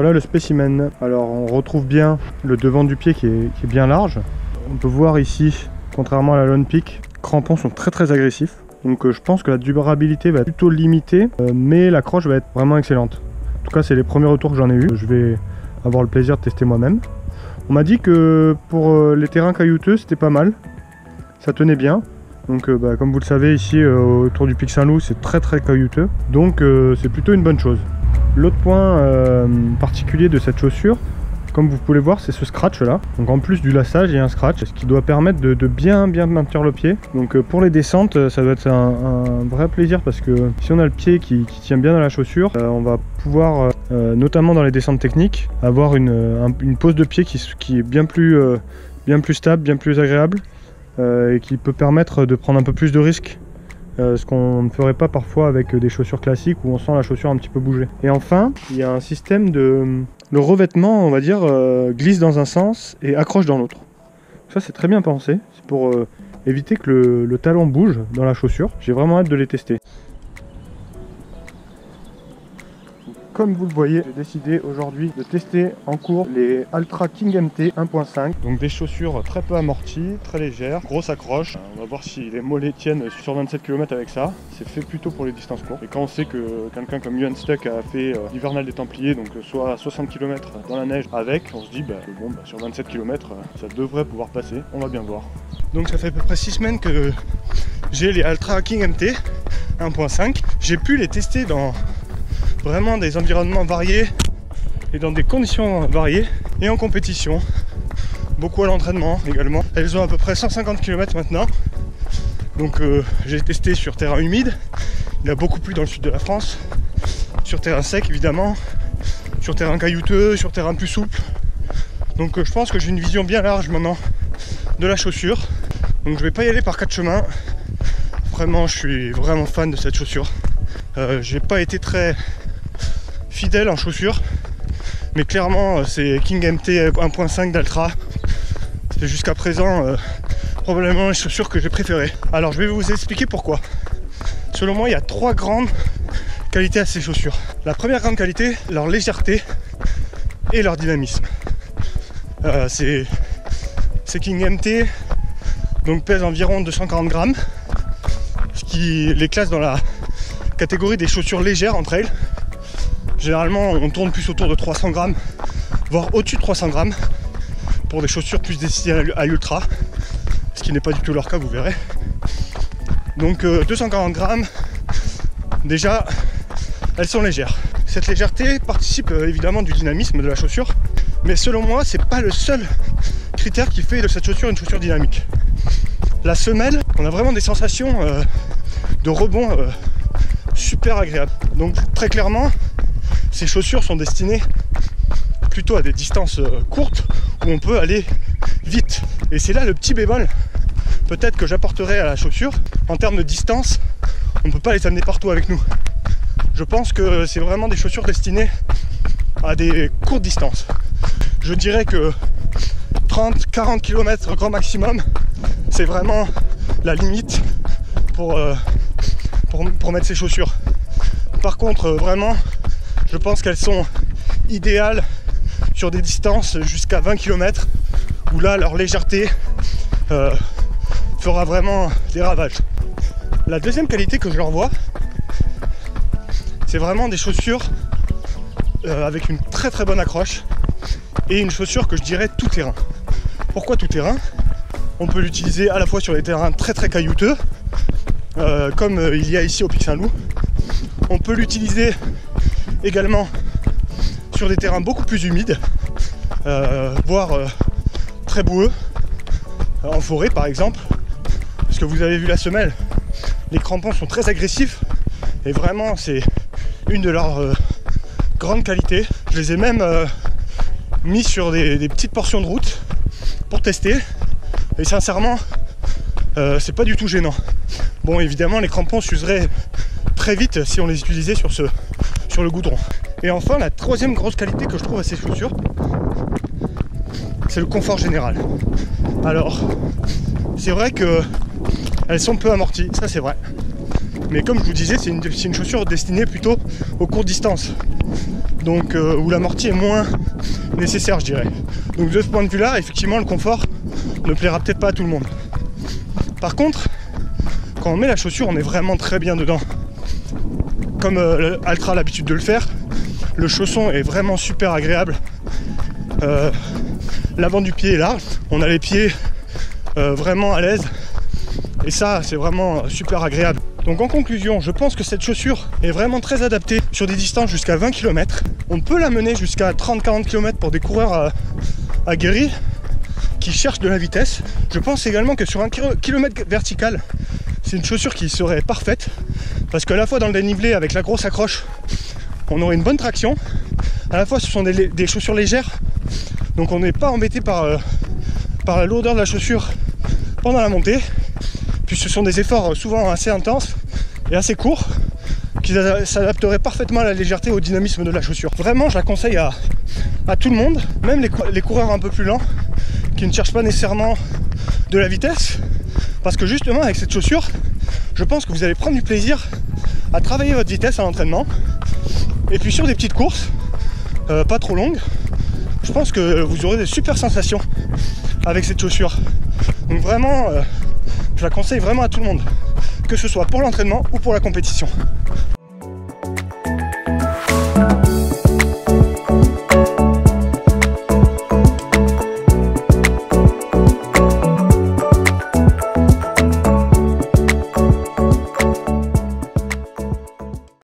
Voilà le spécimen. Alors on retrouve bien le devant du pied qui est bien large. On peut voir ici, contrairement à la Lone Peak, les crampons sont très agressifs. Donc je pense que la durabilité va être plutôt limitée, mais l'accroche va être vraiment excellente. En tout cas c'est les premiers retours que j'en ai eu. Je vais avoir le plaisir de tester moi-même. On m'a dit que pour les terrains caillouteux c'était pas mal. Ça tenait bien. Donc comme vous le savez ici autour du Pic Saint-Loup c'est très caillouteux. Donc c'est plutôt une bonne chose. L'autre point particulier de cette chaussure, comme vous pouvez voir, c'est ce scratch là. Donc en plus du lassage, il y a un scratch, ce qui doit permettre de bien maintenir le pied. Donc pour les descentes, ça doit être un vrai plaisir parce que si on a le pied qui tient bien dans la chaussure, on va pouvoir, notamment dans les descentes techniques, avoir une pose de pied qui est bien plus stable, bien plus agréable et qui peut permettre de prendre un peu plus de risques. Ce qu'on ne ferait pas parfois avec des chaussures classiques où on sent la chaussure un petit peu bouger. Et enfin, il y a un système le revêtement, on va dire, glisse dans un sens et accroche dans l'autre. Ça c'est très bien pensé, c'est pour éviter que le talon bouge dans la chaussure. J'ai vraiment hâte de les tester. Comme vous le voyez, j'ai décidé aujourd'hui de tester en cours les Altra King MT 1.5. Donc des chaussures très peu amorties, très légères, grosse accroche. On va voir si les mollets tiennent sur 27 km avec ça. C'est fait plutôt pour les distances courtes. Et quand on sait que quelqu'un comme Yuan Stuck a fait l'hivernal des Templiers, donc soit 60 km dans la neige avec, on se dit sur 27 km ça devrait pouvoir passer. On va bien voir. Donc ça fait à peu près 6 semaines que j'ai les Altra King MT 1.5. J'ai pu les tester dans vraiment des environnements variés et dans des conditions variées et en compétition, beaucoup à l'entraînement également. Elles ont à peu près 150 km maintenant, donc j'ai testé sur terrain humide, il y a beaucoup plu dans le sud de la France, sur terrain sec évidemment, sur terrain caillouteux, sur terrain plus souple. Donc je pense que j'ai une vision bien large maintenant de la chaussure, donc je vais pas y aller par 4 chemins. Vraiment, je suis vraiment fan de cette chaussure. J'ai pas été très fidèle en chaussures, mais clairement c'est King MT 1.5 d'Altra. C'est jusqu'à présent probablement les chaussures que j'ai préférées. Alors je vais vous expliquer pourquoi. Selon moi, il y a 3 grandes qualités à ces chaussures. La première grande qualité, leur légèreté et leur dynamisme. Ces King MT donc pèsent environ 240 grammes, ce qui les classe dans la catégorie des chaussures légères en trail. Généralement on tourne plus autour de 300 grammes, voire au-dessus de 300 grammes pour des chaussures plus destinées à l'ultra, ce qui n'est pas du tout leur cas, vous verrez. Donc 240 grammes, déjà elles sont légères. Cette légèreté participe évidemment du dynamisme de la chaussure, mais selon moi c'est pas le seul critère qui fait de cette chaussure une chaussure dynamique. La semelle, on a vraiment des sensations de rebond super agréables. Donc très clairement, ces chaussures sont destinées plutôt à des distances courtes où on peut aller vite. Et c'est là le petit bémol peut-être que j'apporterai à la chaussure. En termes de distance, on ne peut pas les amener partout avec nous. Je pense que c'est vraiment des chaussures destinées à des courtes distances. Je dirais que 30-40 km grand maximum, c'est vraiment la limite pour mettre ces chaussures. Par contre, vraiment, je pense qu'elles sont idéales sur des distances jusqu'à 20 km où là, leur légèreté fera vraiment des ravages. La deuxième qualité que je leur vois, c'est vraiment des chaussures avec une très bonne accroche et une chaussure que je dirais tout terrain. Pourquoi tout terrain? On peut l'utiliser à la fois sur des terrains très caillouteux, comme il y a ici au Pic Saint-Loup. On peut l'utiliser également sur des terrains beaucoup plus humides, voire très boueux, en forêt par exemple. Parce que vous avez vu la semelle, les crampons sont très agressifs et vraiment c'est une de leurs grandes qualités. Je les ai même mis sur des petites portions de route pour tester et sincèrement c'est pas du tout gênant. Bon, évidemment les crampons s'useraient très vite si on les utilisait sur le goudron. Et enfin, la troisième grosse qualité que je trouve à ces chaussures, c'est le confort général. Alors c'est vrai que elles sont peu amorties, ça c'est vrai, mais comme je vous disais, c'est une chaussure destinée plutôt aux courtes distances. donc où l'amorti est moins nécessaire, je dirais. Donc de ce point de vue là, effectivement le confort ne plaira peut-être pas à tout le monde. Par contre, quand on met la chaussure, on est vraiment très bien dedans. Comme Altra a l'habitude de le faire, le chausson est vraiment super agréable. L'avant du pied est large, on a les pieds vraiment à l'aise. Et ça, c'est vraiment super agréable. Donc en conclusion, je pense que cette chaussure est vraiment très adaptée sur des distances jusqu'à 20 km. On peut la mener jusqu'à 30-40 km pour des coureurs aguerris qui cherchent de la vitesse. Je pense également que sur un kilomètre vertical, c'est une chaussure qui serait parfaite. Parce qu'à la fois dans le dénivelé, avec la grosse accroche, on aurait une bonne traction. À la fois, ce sont des chaussures légères. Donc on n'est pas embêté par la lourdeur de la chaussure pendant la montée. Puis ce sont des efforts souvent assez intenses et assez courts qui s'adapteraient parfaitement à la légèreté et au dynamisme de la chaussure. Vraiment, je la conseille à tout le monde, même les coureurs un peu plus lents qui ne cherchent pas nécessairement de la vitesse, parce que justement avec cette chaussure, je pense que vous allez prendre du plaisir à travailler votre vitesse à l'entraînement. Et puis sur des petites courses, pas trop longues, je pense que vous aurez des super sensations avec cette chaussure. Donc vraiment, je la conseille vraiment à tout le monde, que ce soit pour l'entraînement ou pour la compétition.